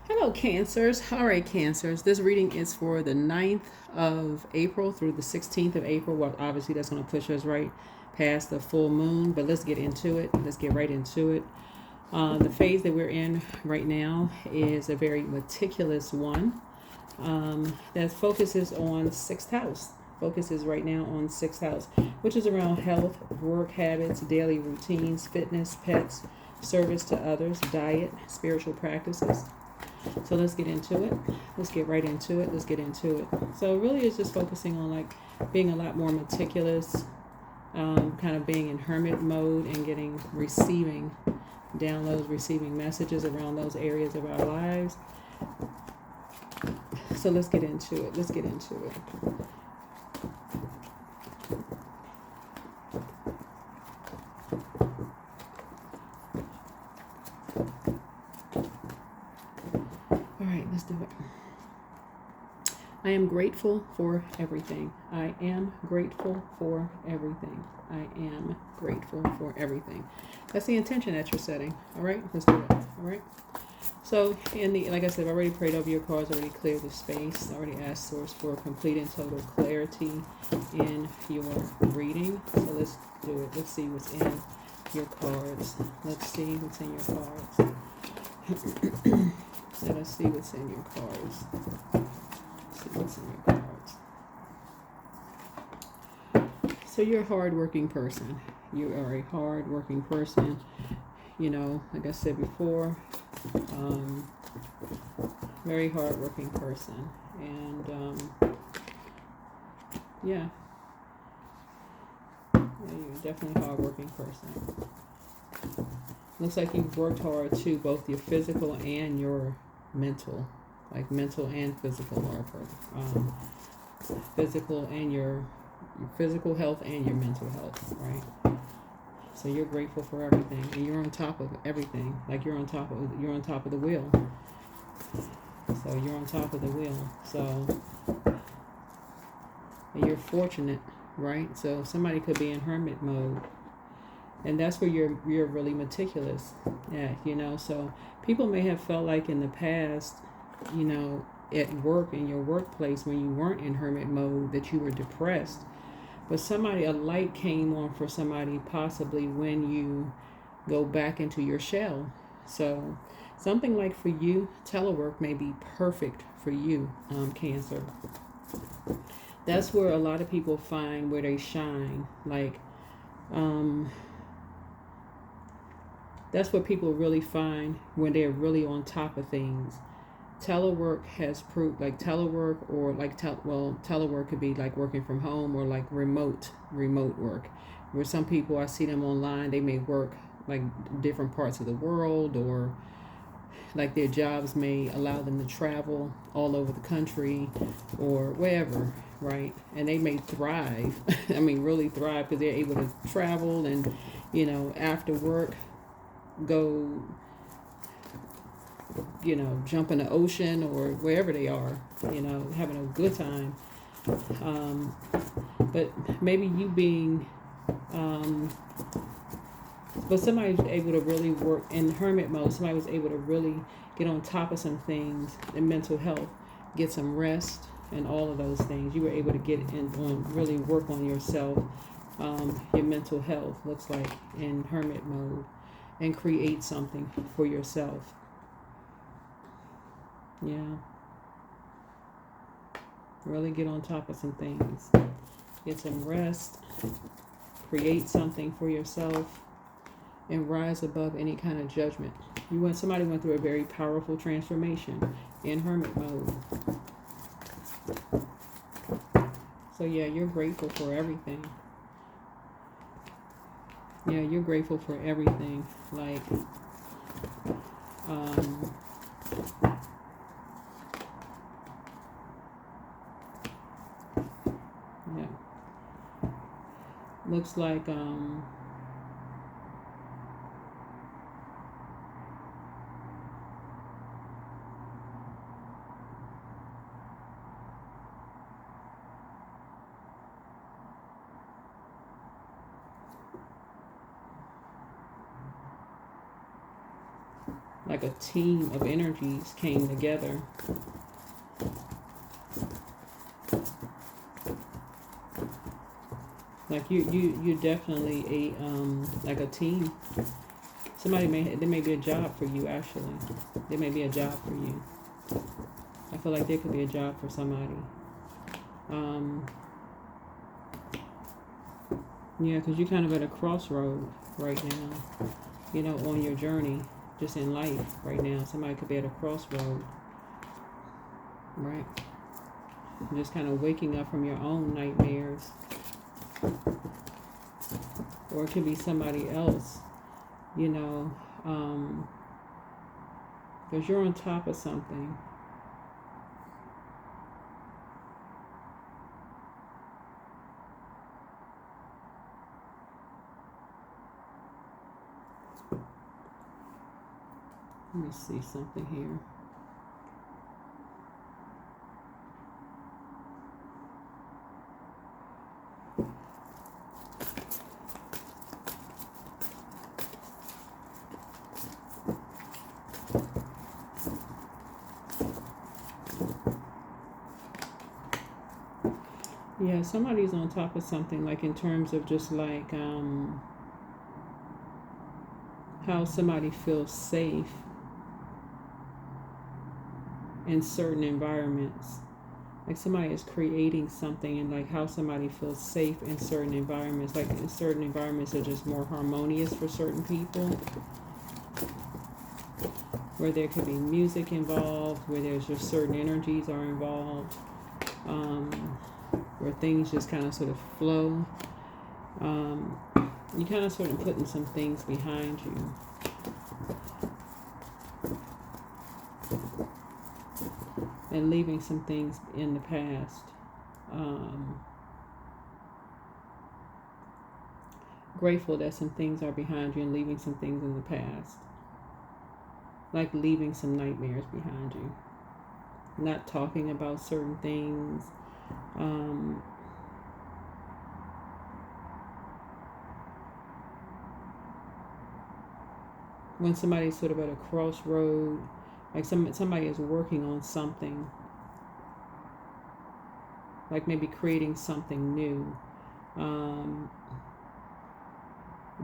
Hello, Cancers. All right, Cancers. This reading is for the 9th of April through the 16th of April. Well, obviously, that's going to push us right past the full moon, but let's get into it. Let's get right into it. The phase that we're in right now is a very meticulous one that focuses on sixth house. Focuses right now on sixth house, which is around health, work habits, daily routines, fitness, pets, service to others, diet, spiritual practices. So let's get into it. Let's get right into it. Let's get into it. So really it's just focusing on like being a lot more meticulous, kind of being in hermit mode and receiving downloads, receiving messages around those areas of our lives. So let's get into it. Let's get into it. All right, let's do it. I am grateful for everything. I am grateful for everything. I am grateful for everything. That's the intention that you're setting. All right, let's do it. All right. So, like I said, I've already prayed over your cards, already cleared the space, already asked Source for complete and total clarity in your reading. So let's do it. Let's see what's in your cards. Let's see what's in your cards. Let us see what's in your cards. See what's in your cards. So you're a hard-working person. You are a hard-working person. You know, like I said before, very hard-working person. And, yeah, you're definitely a hard-working person. Looks like you've worked hard too, both your physical and your mental, like mental and physical, or physical and your physical health and your mental health, right? So you're grateful for everything, and you're on top of everything. Like you're on top of the wheel. So you're on top of the wheel. So and you're fortunate, right? So somebody could be in hermit mode, and that's where you're really meticulous. Yeah, you know. So people may have felt like in the past, you know, at work, in your workplace, when you weren't in hermit mode, that you were depressed. But a light came on for somebody possibly when you go back into your shell. So something like for you, telework may be perfect for you, Cancer. That's where a lot of people find where they shine. Like, that's what people really find when they're really on top of things. Telework has proved, like telework, or like telework could be like working from home, or like remote work, where some people, I see them online, they may work like different parts of the world, or like their jobs may allow them to travel all over the country or wherever, right? And they may thrive. I mean, really thrive, because they're able to travel and, you know, after work go, you know, jump in the ocean or wherever they are, you know, having a good time. But maybe you being, but somebody's able to really work in hermit mode. Somebody was able to really get on top of some things in mental health, get some rest, and all of those things. You were able to get in on, really work on yourself, your mental health, looks like, in hermit mode, and create something for yourself. Yeah. Really get on top of some things. Get some rest. Create something for yourself. And rise above any kind of judgment. Somebody went through a very powerful transformation in hermit mode. So yeah, you're grateful for everything. Yeah, you're grateful for everything. Like, yeah. Looks like, like a team of energies came together. Like you definitely like a team. There may be a job for you actually. There may be a job for you. I feel like there could be a job for somebody. Yeah, because you're kind of at a crossroad right now. You know, on your journey, just in life right now. Somebody could be at a crossroad, right? Just kind of waking up from your own nightmares. Or it could be somebody else, you know, because you're on top of something. Let me see something here. Yeah, somebody's on top of something, like in terms of just like how somebody feels safe in certain environments. Like somebody is creating something, and like how somebody feels safe in certain environments. Like in certain environments are just more harmonious for certain people, where there could be music involved, where there's just certain energies are involved, where things just kind of sort of flow. You kind of sort of putting some things behind you. And leaving some things in the past. Grateful that some things are behind you and leaving some things in the past. Like leaving some nightmares behind you. Not talking about certain things. When somebody's sort of at a crossroad, like somebody is working on something, like maybe creating something new,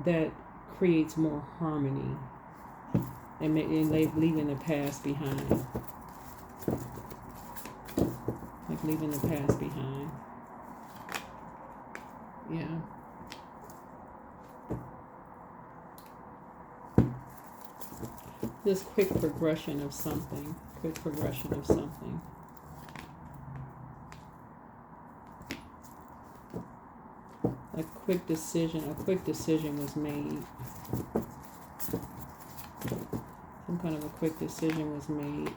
that creates more harmony, and leaving the past behind, like leaving the past behind. Yeah. This quick progression of something. A quick decision was made. Some kind of a quick decision was made.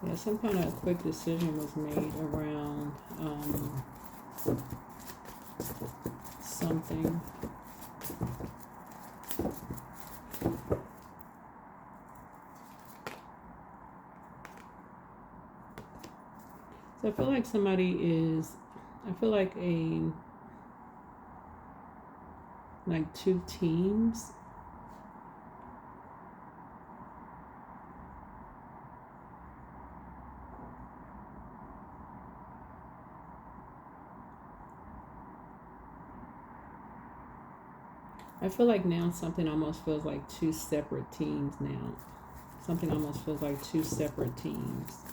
Yeah, some kind of quick decision was made around something. So I feel like like two teams. I feel like now something almost feels like two separate teams now. Something almost feels like two separate teams.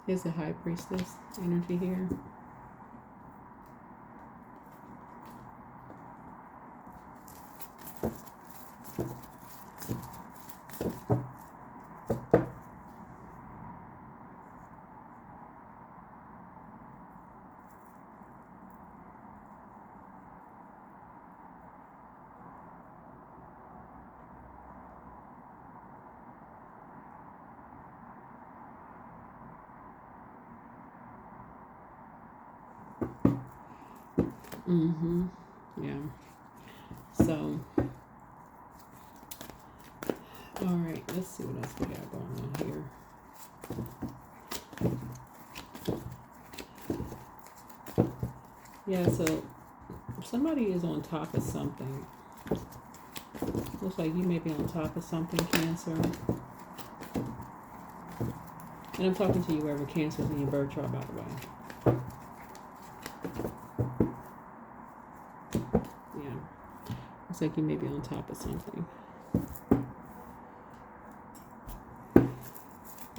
Here's the High Priestess energy here. Mm-hmm. Yeah. So, all right. Let's see what else we got going on here. Yeah. So somebody is on top of something. Looks like you may be on top of something, Cancer. And I'm talking to you wherever Cancer's in your birth chart, by the way. Yeah. Looks like you may be on top of something.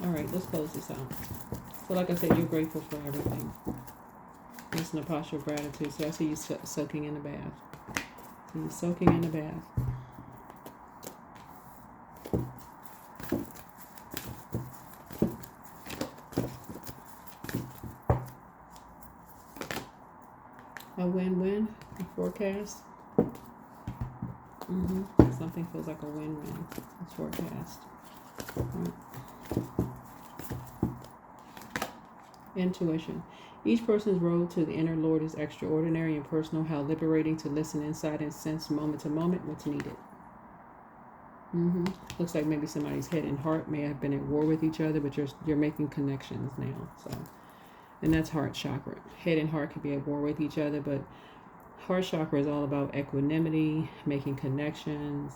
All right, let's close this out. So like I said, you're grateful for everything. It's an posture of gratitude. So I see you soaking in the bath. So you're soaking in the bath. A win-win, a forecast. Something feels like a win-win. It's forecast. Right. Intuition. Each person's road to the inner Lord is extraordinary and personal. How liberating to listen inside and sense moment to moment what's needed. Looks like maybe somebody's head and heart may have been at war with each other, but you're making connections now. So, and that's heart chakra. Head and heart can be at war with each other, but heart chakra is all about equanimity, making connections.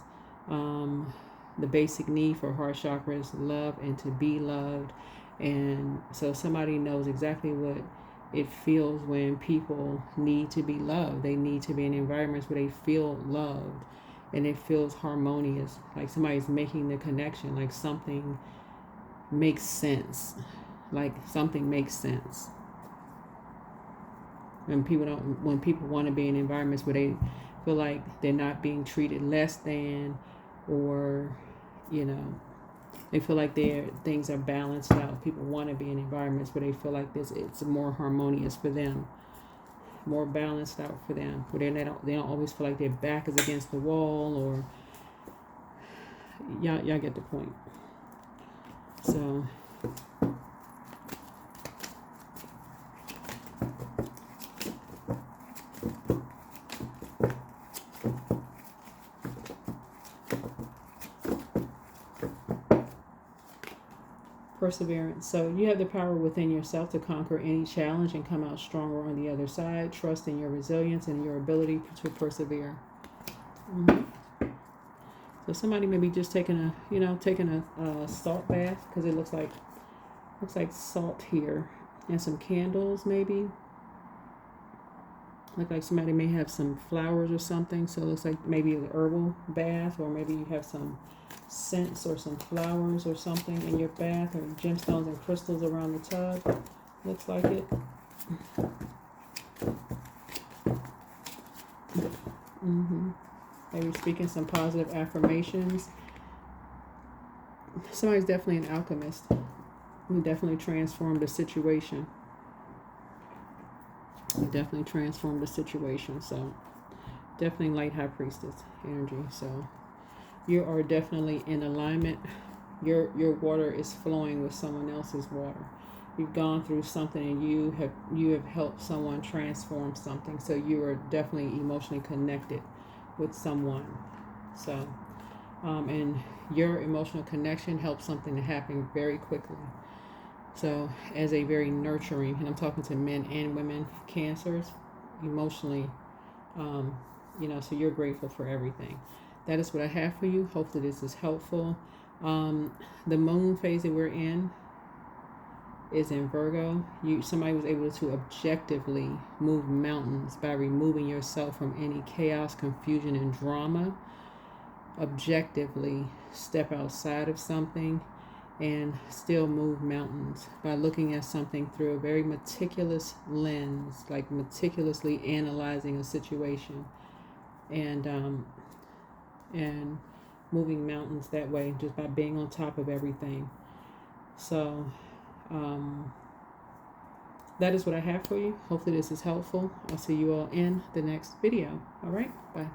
The basic need for heart chakra is love and to be loved. And so somebody knows exactly what it feels when people need to be loved. They need to be in environments where they feel loved and it feels harmonious. Like somebody's making the connection, like something makes sense. Like something makes sense. When people want to be in environments where they feel like they're not being treated less than, or, they feel like things are balanced out. People want to be in environments where they feel like it's more harmonious for them, more balanced out for them, where they don't always feel like their back is against the wall, or y'all get the point. So perseverance. So you have the power within yourself to conquer any challenge and come out stronger on the other side. Trust in your resilience and your ability to persevere. So somebody may be just taking a salt bath, because it looks like salt here, and some candles maybe. Look like somebody may have some flowers or something. So it looks like maybe an herbal bath, or maybe you have some scents or some flowers or something in your bath, or gemstones and crystals around the tub. Looks like it. Maybe speaking some positive affirmations. Somebody's definitely an alchemist. You definitely transformed the situation. So definitely light high priestess energy. So you are definitely in alignment. Your water is flowing with someone else's water. You've gone through something and you have helped someone transform something. So you are definitely emotionally connected with someone. So and your emotional connection helps something to happen very quickly. So as a very nurturing, and I'm talking to men and women, Cancers, emotionally, so you're grateful for everything. That is what I have for you. Hopefully this is helpful. The moon phase that we're in is in Virgo. Somebody was able to objectively move mountains by removing yourself from any chaos, confusion, and drama. Objectively step outside of something and still move mountains by looking at something through a very meticulous lens, like meticulously analyzing a situation, and moving mountains that way, just by being on top of everything. So that is what I have for you. Hopefully this is helpful. I'll see you all in the next video. All right, bye.